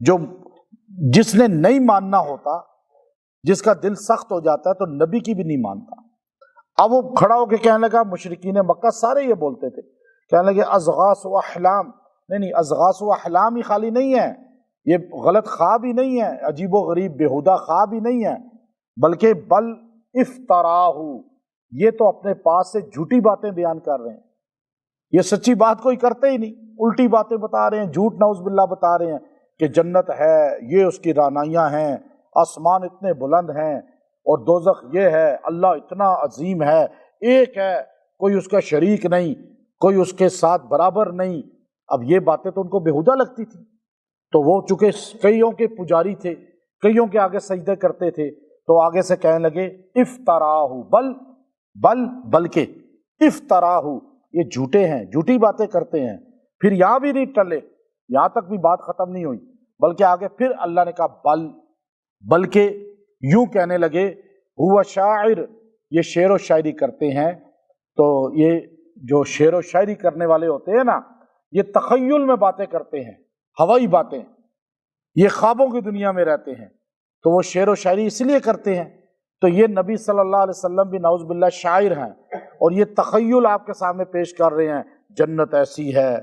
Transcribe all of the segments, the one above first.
جو جس نے نہیں ماننا ہوتا، جس کا دل سخت ہو جاتا ہے تو نبی کی بھی نہیں مانتا۔ اب وہ کھڑا ہو کے کہنے لگا، مشرکین مکہ سارے یہ بولتے تھے، کہنے لگے اضغاث و احلام، نہیں اضغاث و احلام ہی خالی نہیں ہے، یہ غلط خواب ہی نہیں ہے، عجیب و غریب بیہودہ خواب ہی نہیں ہے، بلکہ بل افتراہ، یہ تو اپنے پاس سے جھوٹی باتیں بیان کر رہے ہیں، یہ سچی بات کوئی کرتے ہی نہیں، الٹی باتیں بتا رہے ہیں، جھوٹ نعوذ باللہ بتا رہے ہیں کہ جنت ہے، یہ اس کی رانائیاں ہیں، آسمان اتنے بلند ہیں، اور دوزخ یہ ہے، اللہ اتنا عظیم ہے، ایک ہے، کوئی اس کا شریک نہیں، کوئی اس کے ساتھ برابر نہیں۔ اب یہ باتیں تو ان کو بیہودہ لگتی تھی، تو وہ چونکہ کئیوں کے پجاری تھے، کئیوں کے آگے سجدے کرتے تھے، تو آگے سے کہنے لگے افتراہ، بلکہ افتراہ، یہ جھوٹے ہیں، جھوٹی باتیں کرتے ہیں۔ پھر یہاں بھی نہیں ٹلے، یہاں تک بھی بات ختم نہیں ہوئی، بلکہ آگے پھر اللہ نے کہا بلکہ یوں کہنے لگے ہوا شاعر، یہ شعر و شاعری کرتے ہیں۔ تو یہ جو شعر و شاعری کرنے والے ہوتے ہیں نا، یہ تخیل میں باتیں کرتے ہیں، ہوائی باتیں، یہ خوابوں کی دنیا میں رہتے ہیں، تو وہ شعر و شاعری اس لیے کرتے ہیں۔ تو یہ نبی صلی اللہ علیہ وسلم بھی نعوذ باللہ شاعر ہیں، اور یہ تخیل آپ کے سامنے پیش کر رہے ہیں، جنت ایسی ہے۔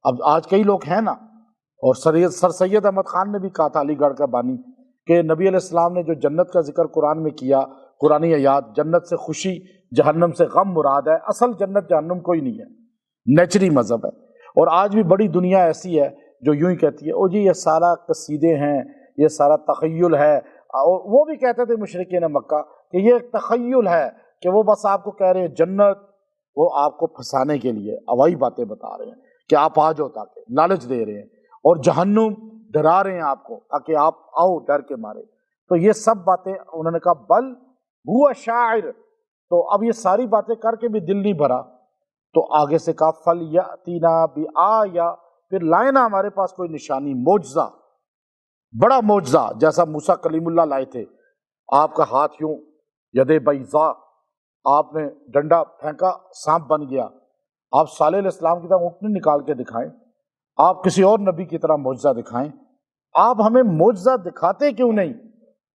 اب آج کئی لوگ ہیں نا، اور سر سید احمد خان نے بھی کہا تھا، علی گڑھ کا بانی، کہ نبی علیہ السلام نے جو جنت کا ذکر قرآن میں کیا، قرآنی آیات، جنت سے خوشی جہنم سے غم مراد ہے، اصل جنت جہنم کوئی نہیں ہے، نیچری مذہب ہے۔ اور آج بھی بڑی دنیا ایسی ہے جو یوں ہی کہتی ہے، او جی یہ سارا قصیدے ہیں، یہ سارا تخیل ہے۔ اور وہ بھی کہتے تھے مشرکین مکہ کہ یہ ایک تخیل ہے، کہ وہ بس آپ کو کہہ رہے ہیں جنت، وہ آپ کو پھنسانے کے لیے ہوائی باتیں بتا رہے ہیں کہ آپ آ جاؤ، تاکہ لالچ دے رہے ہیں، اور جہنم ڈرا رہے ہیں آپ کو تاکہ آپ آؤ ڈر کے مارے۔ تو یہ سب باتیں انہوں نے کہا بل ہوا شاعر، تو اب یہ ساری باتیں کر کے بھی دل نہیں بھرا، تو آگے سے کہا فَلْيَأْتِنَا بِآیَةٍ، پھر لائے نا ہمارے پاس کوئی نشانی، معجزہ، بڑا معجزہ، جیسا موسیٰ کلیم اللہ لائے تھے۔ آپ کا ہاتھ یوں ید بیضاء، آپ نے ڈنڈا پھینکا سانپ بن گیا۔ آپ صالح علیہ السلام کی طرح اونٹنی نکال کے دکھائیں، آپ کسی اور نبی کی طرح معجزہ دکھائیں، آپ ہمیں معجزہ دکھاتے کیوں نہیں؟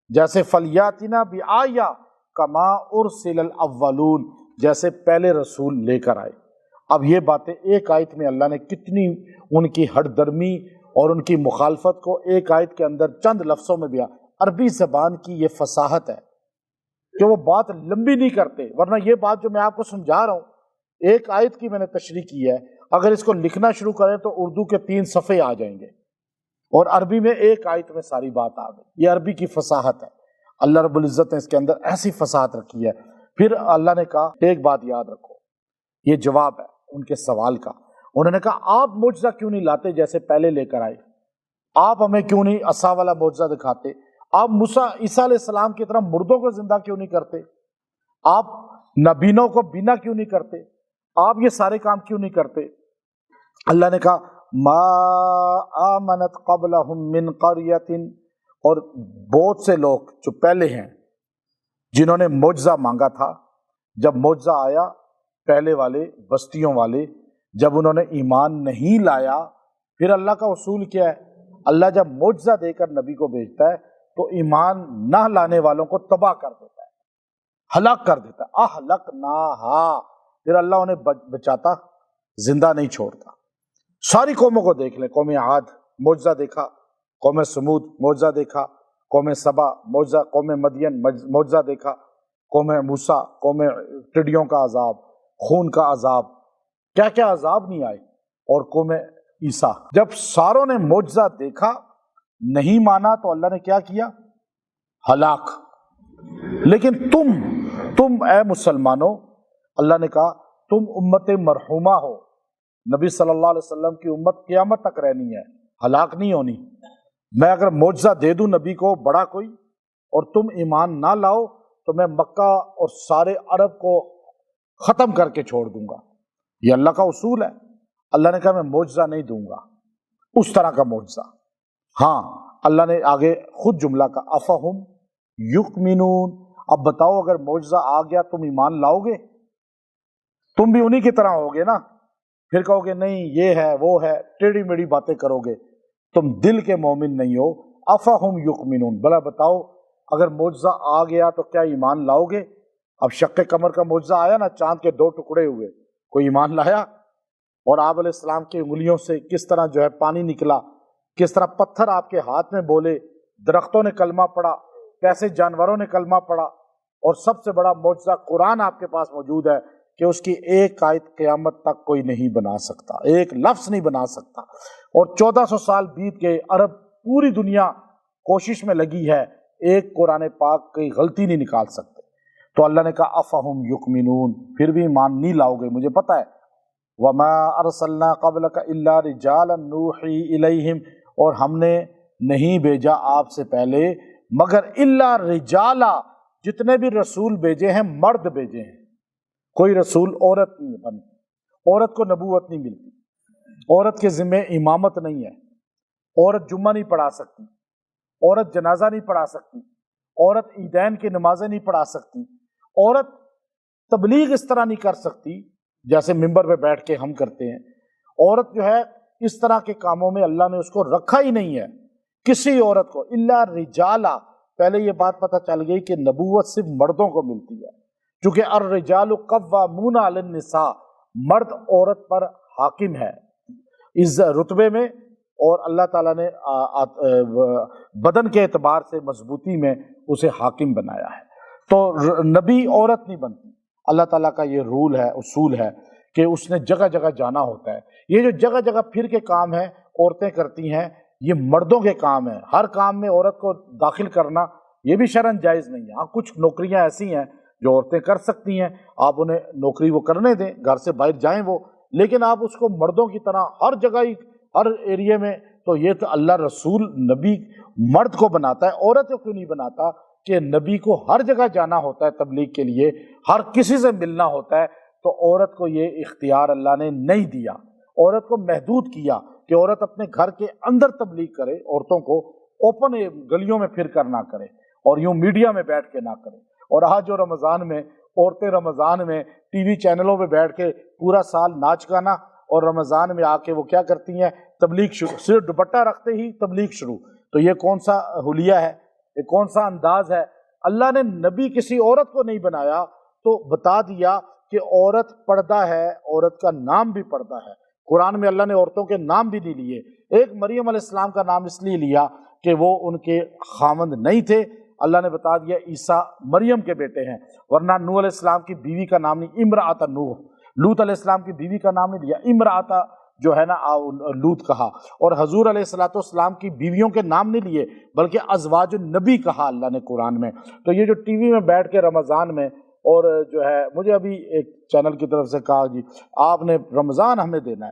جیسے فَلْيَأْتِنَا بِآیَةٍ کما ارسل الاولون، جیسے پہلے رسول لے کر آئے۔ اب یہ باتیں ایک آیت میں اللہ نے کتنی ان کی ہٹ درمی اور ان کی مخالفت کو ایک آیت کے اندر چند لفظوں میں بیان۔ عربی زبان کی یہ فصاحت ہے کہ وہ بات لمبی نہیں کرتے، ورنہ یہ بات جو میں آپ کو سمجھا رہا ہوں، ایک آیت کی میں نے تشریح کی ہے، اگر اس کو لکھنا شروع کریں تو اردو کے 3 صفحے آ جائیں گے، اور عربی میں ایک آیت میں ساری بات آ گئی۔ یہ عربی کی فصاحت ہے، اللہ رب العزت نے اس کے اندر ایسی فصاحت رکھی ہے۔ پھر اللہ نے کہا ایک بات یاد رکھو، یہ جواب ہے ان کے سوال کا۔ انہوں نے کہا آپ معجزہ کیوں نہیں لاتے جیسے پہلے لے کر آئے؟ آپ ہمیں کیوں نہیں عصا والا معجزہ دکھاتے؟ آپ موسیٰ عیسیٰ علیہ السلام کی طرح مردوں کو زندہ کیوں نہیں کرتے؟ آپ نبینوں کو بینا کیوں نہیں کرتے؟ آپ یہ سارے کام کیوں نہیں کرتے؟ اللہ نے کہا ما آمنت قبلہم من قریۃ، اور بہت سے لوگ جو پہلے ہیں جنہوں نے معجزہ مانگا تھا، جب معجزہ آیا، پہلے والے بستیوں والے جب انہوں نے ایمان نہیں لایا، پھر اللہ کا اصول کیا ہے؟ اللہ جب معجزہ دے کر نبی کو بھیجتا ہے تو ایمان نہ لانے والوں کو تباہ کر دیتا ہے، ہلاک کر دیتا ہے۔ اہلکناہا، پھر اللہ انہیں بچاتا، زندہ نہیں چھوڑتا۔ ساری قوموں کو دیکھ لیں، قوم عاد معجزہ دیکھا، قوم سمود معجزہ دیکھا، قوم سبا معجزہ، قوم مدین معجزہ دیکھا، قوم موسیٰ، قوم ٹڈیوں کا عذاب، خون کا عذاب، کیا کیا عذاب نہیں آئے، اور قوم عیسیٰ۔ جب ساروں نے معجزہ دیکھا، نہیں مانا، تو اللہ نے کیا کیا؟ ہلاک۔ لیکن تم اے مسلمانوں، اللہ نے کہا تم امت مرحومہ ہو، نبی صلی اللہ علیہ وسلم کی امت قیامت تک رہنی ہے، ہلاک نہیں ہونی۔ میں اگر معجزہ دے دوں نبی کو بڑا کوئی، اور تم ایمان نہ لاؤ، تو میں مکہ اور سارے عرب کو ختم کر کے چھوڑ دوں گا۔ یہ اللہ کا اصول ہے۔ اللہ نے کہا میں معجزہ نہیں دوں گا اس طرح کا معجزہ۔ ہاں، اللہ نے آگے خود جملہ کا افہم یؤمنون، اب بتاؤ اگر معجزہ آ گیا تم ایمان لاؤ گے؟ تم بھی انہی کی طرح ہوگے نا، پھر کہو گے نہیں یہ ہے وہ ہے، ٹیڑھی میڑھی باتیں کرو گے۔ تم دل کے مومن نہیں ہو۔ افہم یؤمنون، بھلا بتاؤ اگر معجزہ آ گیا تو کیا ایمان لاؤ گے؟ اب شق قمر کا معجزہ آیا نا، چاند کے 2 ٹکڑے ہوئے، کوئی ایمان لایا؟ اور آپ علیہ السلام کی انگلیوں سے کس طرح جو ہے پانی نکلا، کس طرح پتھر آپ کے ہاتھ میں بولے، درختوں نے کلمہ پڑھا، کیسے جانوروں نے کلمہ پڑھا، اور سب سے بڑا معجزہ قرآن آپ کے پاس موجود ہے کہ اس کی ایک آیت قیامت تک کوئی نہیں بنا سکتا، ایک لفظ نہیں بنا سکتا۔ اور 1400 سال بیت گئے، عرب پوری دنیا کوشش میں لگی ہے، ایک قرآن پاک کی غلطی نہیں نکال سکتے۔ تو اللہ نے کہا افہم یؤمنون، پھر بھی ایمان نہیں لاؤ گے، مجھے پتہ ہے۔ وما ارسلنا قبلک الا رجالا نوحی الیہم، اور ہم نے نہیں بھیجا آپ سے پہلے مگر الا رجالا، جتنے بھی رسول بھیجے ہیں مرد بھیجے ہیں، کوئی رسول عورت نہیں بنتی، عورت کو نبوت نہیں ملتی، عورت کے ذمہ امامت نہیں ہے، عورت جمعہ نہیں پڑھا سکتی، عورت جنازہ نہیں پڑھا سکتی، عورت عیدین کی نمازیں نہیں پڑھا سکتی، عورت تبلیغ اس طرح نہیں کر سکتی جیسے ممبر پہ بیٹھ کے ہم کرتے ہیں۔ عورت جو ہے اس طرح کے کاموں میں اللہ نے اس کو رکھا ہی نہیں ہے کسی عورت کو، الا رجالا۔ پہلے یہ بات پتہ چل گئی کہ نبوت صرف مردوں کو ملتی ہے، چونکہ الرجال قوامون علی النساء، مرد عورت پر حاکم ہے اس رتبے میں، اور اللہ تعالیٰ نے بدن کے اعتبار سے مضبوطی میں اسے حاکم بنایا ہے۔ تو نبی عورت نہیں بنتی، اللہ تعالیٰ کا یہ رول ہے، اصول ہے کہ اس نے جگہ جگہ جانا ہوتا ہے۔ یہ جو جگہ جگہ پھر کے کام ہیں عورتیں کرتی ہیں، یہ مردوں کے کام ہیں۔ ہر کام میں عورت کو داخل کرنا یہ بھی شرعاً جائز نہیں ہے۔ ہاں کچھ نوکریاں ایسی ہیں جو عورتیں کر سکتی ہیں، آپ انہیں نوکری وہ کرنے دیں، گھر سے باہر جائیں وہ، لیکن آپ اس کو مردوں کی طرح ہر جگہ ہی ہر ایریے میں، تو یہ تو اللہ رسول نبی مرد کو بناتا ہے، عورت کو کیوں نہیں بناتا؟ کہ نبی کو ہر جگہ جانا ہوتا ہے تبلیغ کے لیے، ہر کسی سے ملنا ہوتا ہے، تو عورت کو یہ اختیار اللہ نے نہیں دیا، عورت کو محدود کیا کہ عورت اپنے گھر کے اندر تبلیغ کرے، عورتوں کو اوپن گلیوں میں پھر کر نہ کرے اور یوں میڈیا میں بیٹھ کے نہ کرے۔ اور آج جو رمضان میں عورتیں رمضان میں ٹی وی چینلوں پہ بیٹھ کے پورا سال ناچ گانا، اور رمضان میں آ کے وہ کیا کرتی ہیں؟ تبلیغ شروع، صرف دوپٹہ رکھتے ہی تبلیغ شروع۔ تو یہ کون سا حلیہ ہے؟ یہ کون سا انداز ہے؟ اللہ نے نبی کسی عورت کو نہیں بنایا تو بتا دیا کہ عورت پردہ ہے، عورت کا نام بھی پردہ ہے۔ قرآن میں اللہ نے عورتوں کے نام بھی نہیں لیے۔ ایک مریم علیہ السلام کا نام اس لیے لیا کہ وہ ان کے خامند نہیں تھے، اللہ نے بتا دیا عیسیٰ مریم کے بیٹے ہیں، ورنہ نوح علیہ السلام کی بیوی کا نام نہیں، امرأۃ نوح۔ لوط علیہ السلام کی بیوی کا نام نہیں لیا، امرأۃ جو ہے نا لوط کہا، اور حضور علیہ السلام کی بیویوں کے نام نہیں لیے بلکہ ازواج النبی کہا اللہ نے قرآن میں۔ تو یہ جو ٹی وی میں بیٹھ کے رمضان میں، اور جو ہے مجھے ابھی ایک چینل کی طرف سے کہا جی آپ نے رمضان ہمیں دینا ہے،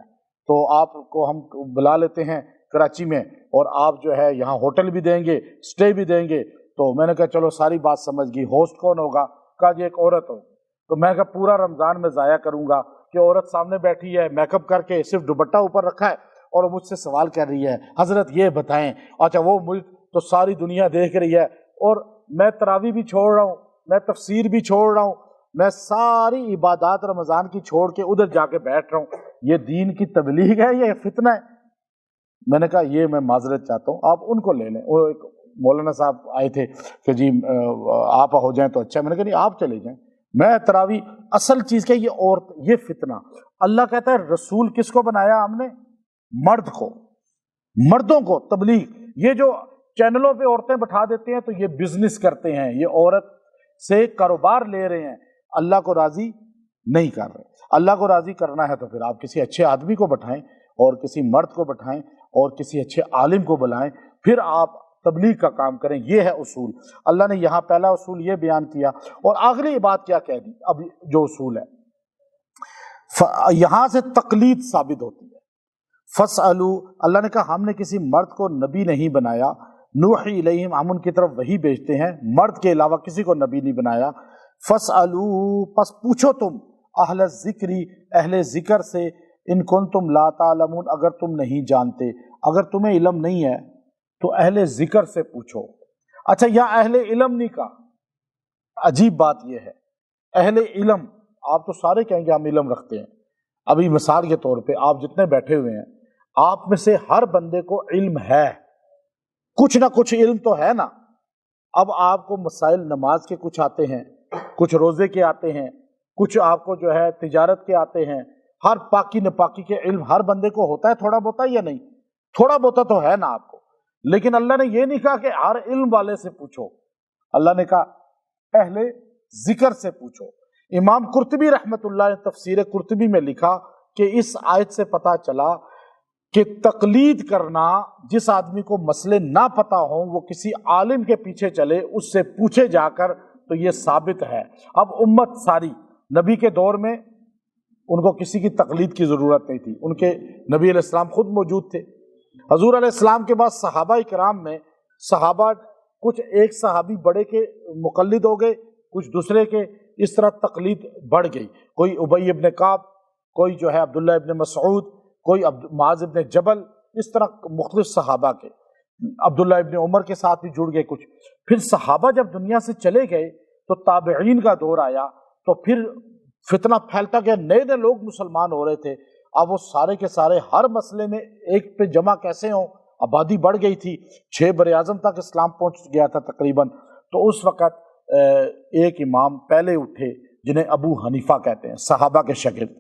تو آپ کو ہم بلا لیتے ہیں کراچی میں، اور آپ جو ہے یہاں ہوٹل بھی دیں گے، اسٹے بھی دیں گے۔ تو میں نے کہا چلو ساری بات سمجھ گئی، ہوسٹ کون ہوگا؟ کہا جی ایک عورت ہو۔ تو میں کہا پورا رمضان میں ضائع کروں گا کہ عورت سامنے بیٹھی ہے، میک اپ کر کے صرف دوپٹہ اوپر رکھا ہے، اور مجھ سے سوال کر رہی ہے حضرت یہ بتائیں، اچھا وہ ملک تو ساری دنیا دیکھ رہی ہے، اور میں تراویح بھی چھوڑ رہا ہوں، میں تفسیر بھی چھوڑ رہا ہوں، میں ساری عبادات رمضان کی چھوڑ کے ادھر جا کے بیٹھ رہا ہوں، یہ دین کی تبلیغ ہے یہ فتنہ ہے؟ میں نے کہا یہ میں معذرت چاہتا ہوں، آپ ان کو لے لیں۔ وہ ایک مولانا صاحب آئے تھے کہ جی آپ ہو جائیں تو اچھا، میں نے کہا نہیں آپ چلے جائیں، میں تراویح اصل چیز کہ یہ عورت، یہ فتنہ اللہ کہتا ہے رسول کس کو بنایا ہم نے؟ مرد کو، مردوں کو تبلیغ۔ یہ جو چینلوں پہ عورتیں بٹھا دیتے ہیں تو یہ بزنس کرتے ہیں، یہ عورت سے کاروبار لے رہے ہیں، اللہ کو راضی نہیں کر رہے۔ اللہ کو راضی کرنا ہے تو پھر آپ کسی اچھے آدمی کو بٹھائیں، اور کسی مرد کو بٹھائیں، اور کسی اچھے عالم کو بلائیں، پھر آپ تبلیغ کا کام کریں۔ یہ ہے اصول۔ اللہ نے یہاں پہلا اصول یہ بیان کیا، اور آخری بات کیا کہہ دی؟ اب جو اصول ہے یہاں سے تقلید ثابت ہوتی ہے۔ فَاسْأَلُوا، اللہ نے کہا ہم نے کسی مرد کو نبی نہیں بنایا، نوحی الیہم، ہم ان کی طرف وحی بھیجتے ہیں، مرد کے علاوہ کسی کو نبی نہیں بنایا۔ فَاسْأَلُوا، پس پوچھو تم، اہل الذکری، اہل ذکر سے، ان کنتم لا تعلمون، اگر تم نہیں جانتے، اگر تمہیں علم نہیں ہے تو اہل ذکر سے پوچھو۔ اچھا یہاں اہل علم نہیں کہا، عجیب بات یہ ہے، اہل علم، آپ تو سارے کہیں گے ہم علم رکھتے ہیں۔ ابھی مثال کے طور پہ آپ جتنے بیٹھے ہوئے ہیں، آپ میں سے ہر بندے کو علم ہے، کچھ نہ کچھ علم تو ہے نا۔ اب آپ کو مسائل نماز کے کچھ آتے ہیں، کچھ روزے کے آتے ہیں، کچھ آپ کو جو ہے تجارت کے آتے ہیں، ہر پاکی نپاکی کے علم ہر بندے کو ہوتا ہے تھوڑا بہت یا نہیں؟ تھوڑا بہت تو ہے نا آپ کو۔ لیکن اللہ نے یہ نہیں کہا کہ ہر علم والے سے پوچھو، اللہ نے کہا اہل ذکر سے پوچھو۔ امام قرطبی رحمۃ اللہ نے تفسیر قرطبی میں لکھا کہ اس آیت سے پتہ چلا کہ تقلید کرنا، جس آدمی کو مسئلے نہ پتہ ہوں وہ کسی عالم کے پیچھے چلے، اس سے پوچھے جا کر، تو یہ ثابت ہے۔ اب امت ساری، نبی کے دور میں ان کو کسی کی تقلید کی ضرورت نہیں تھی، ان کے نبی علیہ السلام خود موجود تھے۔ حضور علیہ السلام کے بعد صحابہ کرام میں صحابہ کچھ ایک صحابی بڑے کے مقلد ہو گئے، کچھ دوسرے کے، اس طرح تقلید بڑھ گئی۔ کوئی ابی ابن کعب، کوئی جو ہے عبداللہ ابن مسعود، کوئی معاذ ابن جبل، اس طرح مختلف صحابہ کے، عبداللہ ابن عمر کے ساتھ بھی جڑ گئے کچھ۔ پھر صحابہ جب دنیا سے چلے گئے تو تابعین کا دور آیا، تو پھر فتنہ پھیلتا گیا، نئے نئے لوگ مسلمان ہو رہے تھے۔ اب وہ سارے کے سارے ہر مسئلے میں ایک پہ جمع کیسے ہوں؟ آبادی بڑھ گئی تھی، 6 براعظم تک اسلام پہنچ گیا تھا تقریباً۔ تو اس وقت ایک امام پہلے اٹھے جنہیں ابو حنیفہ کہتے ہیں، صحابہ کے شاگرد،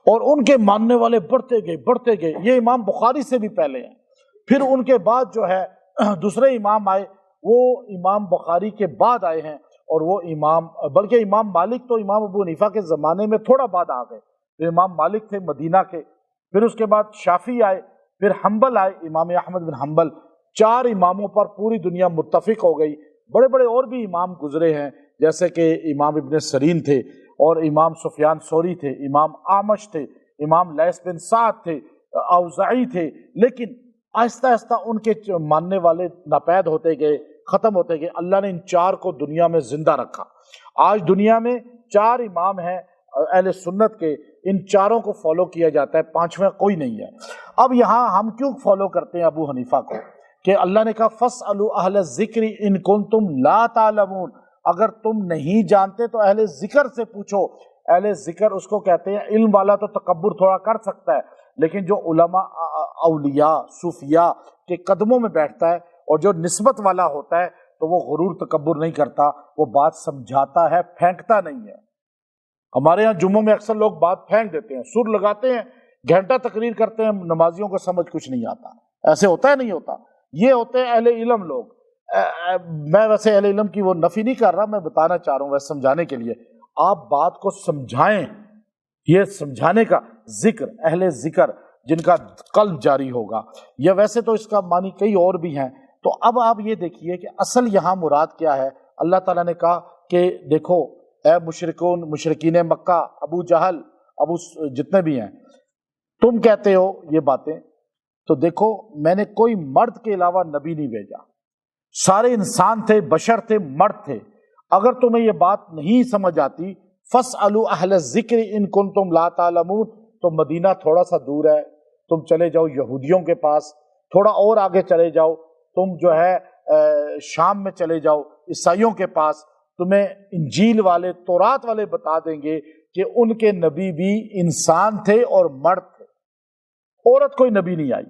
اور ان کے ماننے والے بڑھتے گئے۔ یہ امام بخاری سے بھی پہلے ہیں۔ پھر ان کے بعد جو ہے دوسرے امام آئے، وہ امام بخاری کے بعد آئے ہیں، اور وہ امام، بلکہ امام مالک تو امام ابو حنیفہ کے زمانے میں تھوڑا بعد آ گئے۔ تو امام مالک تھے مدینہ کے، پھر اس کے بعد شافعی آئے، پھر حنبل آئے، امام احمد بن حنبل۔ 4 اماموں پر پوری دنیا متفق ہو گئی۔ بڑے بڑے اور بھی امام گزرے ہیں، جیسے کہ امام ابن سرین تھے، اور امام سفیان ثوری تھے، امام اعمش تھے، امام لیث بن سعد تھے، اوزاعی تھے۔ لیکن آہستہ آہستہ ان کے ماننے والے ناپید ہوتے گئے، ختم ہوتے گئے۔ اللہ نے ان 4 کو دنیا میں زندہ رکھا۔ آج دنیا میں 4 امام ہیں اہل سنت کے، ان 4 کو فالو کیا جاتا ہے، 5واں کوئی نہیں ہے۔ اب یہاں ہم کیوں فالو کرتے ہیں ابو حنیفہ کو؟ کہ اللہ نے کہا فَاسْأَلُوا أَهْلَ الذِّكْرِ إِن كُنتُمْ لَا تَعْلَمُونَ، اگر تم نہیں جانتے تو اہل ذکر سے پوچھو۔ اہل ذکر اس کو کہتے ہیں، علم والا تو تکبر تھوڑا کر سکتا ہے، لیکن جو علماء، اولیاء، صوفیاء کے قدموں میں بیٹھتا ہے اور جو نسبت والا ہوتا ہے، تو وہ غرور تکبر نہیں کرتا، وہ بات سمجھاتا ہے، پھینکتا نہیں ہے۔ ہمارے ہاں جمعوں میں اکثر لوگ بات پھینک دیتے ہیں، سر لگاتے ہیں، گھنٹہ تقریر کرتے ہیں، نمازیوں کو سمجھ کچھ نہیں آتا۔ ایسے ہوتا ہے نہیں ہوتا؟ یہ ہوتے ہیں اہل علم لوگ۔ میں ویسے اہل علم کی وہ نفی نہیں کر رہا، میں بتانا چاہ رہا ہوں ویسے سمجھانے کے لیے۔ آپ بات کو سمجھائیں، یہ سمجھانے کا ذکر، اہل ذکر جن کا قلب جاری ہوگا، یا ویسے تو اس کا معنی کئی اور بھی ہیں۔ تو اب آپ یہ دیکھیے کہ اصل یہاں مراد کیا ہے۔ اللہ تعالیٰ نے کہا کہ دیکھو اے مشرکون، مشرکین مکہ، ابو جہل، جتنے بھی ہیں، تم کہتے ہو یہ باتیں، تو دیکھو میں نے کوئی مرد کے علاوہ نبی نہیں بھیجا، سارے انسان تھے، بشر تھے، مرد تھے۔ اگر تمہیں یہ بات نہیں سمجھ آتی، فَاسْأَلُوا أَهْلَ الذِّكْرِ إِن كُنتُمْ لَا تَعْلَمُونَ، تو مدینہ تھوڑا سا دور ہے، تم چلے جاؤ یہودیوں کے پاس، تھوڑا اور آگے چلے جاؤ، تم جو ہے شام میں چلے جاؤ عیسائیوں کے پاس، تمہیں انجیل والے، تورات والے بتا دیں گے کہ ان کے نبی بھی انسان تھے اور مرد تھے، عورت کوئی نبی نہیں آئی۔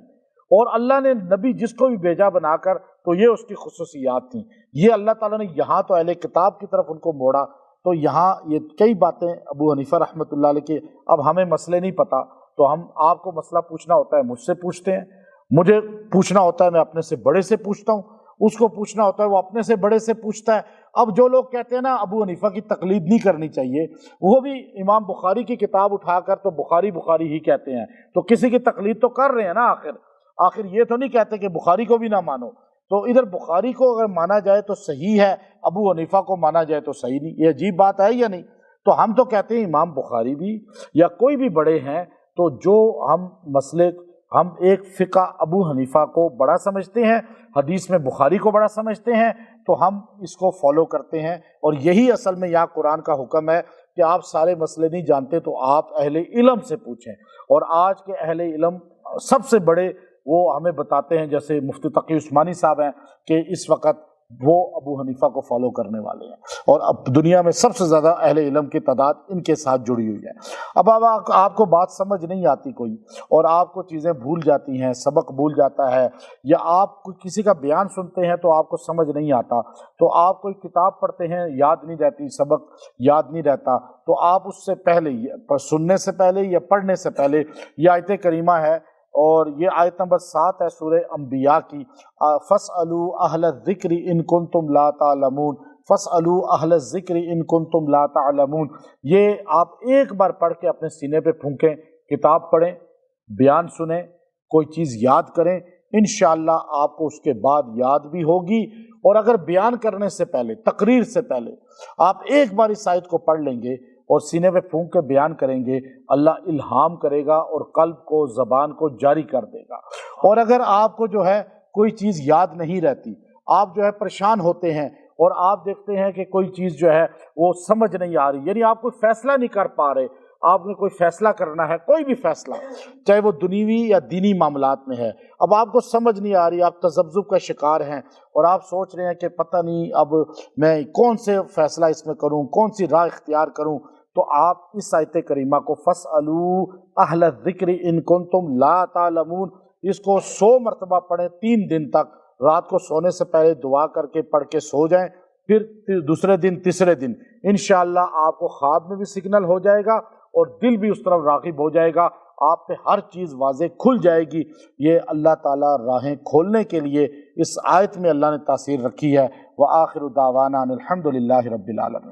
اور اللہ نے نبی جس کو بھی بھیجا بنا کر، تو یہ اس کی خصوصیات تھیں۔ یہ اللہ تعالیٰ نے یہاں تو اہل کتاب کی طرف ان کو موڑا، تو یہاں یہ کئی باتیں ابو حنیفہ رحمۃ اللہ علیہ کے، اب ہمیں مسئلے نہیں پتہ تو ہم، آپ کو مسئلہ پوچھنا ہوتا ہے مجھ سے پوچھتے ہیں، مجھے پوچھنا ہوتا ہے میں اپنے سے بڑے سے پوچھتا ہوں، اس کو پوچھنا ہوتا ہے وہ اپنے سے بڑے سے پوچھتا ہے۔ اب جو لوگ کہتے ہیں نا ابو حنیفہ کی تقلید نہیں کرنی چاہیے، وہ بھی امام بخاری کی کتاب اٹھا کر تو بخاری ہی کہتے ہیں، تو کسی کی تقلید تو کر رہے ہیں نا۔ آخر یہ تو نہیں کہتے کہ بخاری کو بھی نہ مانو، تو ادھر بخاری کو اگر مانا جائے تو صحیح ہے، ابو حنیفہ کو مانا جائے تو صحیح نہیں۔ یہ عجیب بات ہے یا نہیں؟ تو ہم تو کہتے ہیں امام بخاری بھی یا کوئی بھی بڑے ہیں، تو جو ہم مسئلے، ہم ایک فقہ ابو حنیفہ کو بڑا سمجھتے ہیں، حدیث میں بخاری کو بڑا سمجھتے ہیں، تو ہم اس کو فالو کرتے ہیں۔ اور یہی اصل میں یہاں قرآن کا حکم ہے کہ آپ سارے مسئلے نہیں جانتے تو آپ اہل علم سے پوچھیں۔ اور آج کے اہل علم سب سے بڑے وہ ہمیں بتاتے ہیں، جیسے مفتی تقی عثمانی صاحب ہیں، کہ اس وقت وہ ابو حنیفہ کو فالو کرنے والے ہیں، اور اب دنیا میں سب سے زیادہ اہل علم کی تعداد ان کے ساتھ جڑی ہوئی ہے۔ اب آپ کو بات سمجھ نہیں آتی کوئی، اور آپ کو چیزیں بھول جاتی ہیں، سبق بھول جاتا ہے، یا آپ کسی کا بیان سنتے ہیں تو آپ کو سمجھ نہیں آتا، تو آپ کوئی کتاب پڑھتے ہیں یاد نہیں رہتی، سبق یاد نہیں رہتا، تو آپ اس سے پہلے سننے سے پہلے یا پڑھنے سے پہلے یہ آیت کریمہ ہے، اور یہ آیت نمبر 7 ہے سورہ انبیاء کی، فَاسْأَلُوا أَهْلَ الذِّكْرِ إِن كُنتُمْ لَا تَعْلَمُونَ فَاسْأَلُوا أَهْلَ الذِّكْرِ إِن كُنتُمْ لَا تَعْلَمُونَ۔ یہ آپ ایک بار پڑھ کے اپنے سینے پہ پھونکیں، کتاب پڑھیں، بیان سنیں، کوئی چیز یاد کریں، انشاءاللہ آپ کو اس کے بعد یاد بھی ہوگی، اور اگر بیان کرنے سے پہلے، تقریر سے پہلے آپ ایک بار اس آیت کو پڑھ لیں گے اور سینے پہ پھونک کے بیان کریں گے، اللہ الہام کرے گا اور قلب کو، زبان کو جاری کر دے گا۔ اور اگر آپ کو جو ہے کوئی چیز یاد نہیں رہتی، آپ جو ہے پریشان ہوتے ہیں، اور آپ دیکھتے ہیں کہ کوئی چیز جو ہے وہ سمجھ نہیں آ رہی، یعنی آپ کوئی فیصلہ نہیں کر پا رہے، آپ نے کوئی فیصلہ کرنا ہے، کوئی بھی فیصلہ، چاہے وہ دنیوی یا دینی معاملات میں ہے، اب آپ کو سمجھ نہیں آ رہی، آپ تذبذب کا شکار ہیں، اور آپ سوچ رہے ہیں کہ پتہ نہیں اب میں کون سے فیصلہ اس میں کروں، کون سی راہ اختیار کروں، تو آپ اس آیت کریمہ کو فَاسْأَلُوا أَهْلَ الذِّكْرِ إِن كُنتُمْ لَا تَعْلَمُونَ اس کو 100 مرتبہ پڑھیں 3 دن تک، رات کو سونے سے پہلے دعا کر کے پڑھ کے سو جائیں، پھر دوسرے دن، تیسرے دن انشاءاللہ آپ کو خواب میں بھی سگنل ہو جائے گا، اور دل بھی اس طرف راغب ہو جائے گا، آپ پہ ہر چیز واضح کھل جائے گی۔ یہ اللہ تعالیٰ راہیں کھولنے کے لیے اس آیت میں اللہ نے تاثیر رکھی ہے۔ وآخر دعوانا ان الحمد للہ رب العالمین۔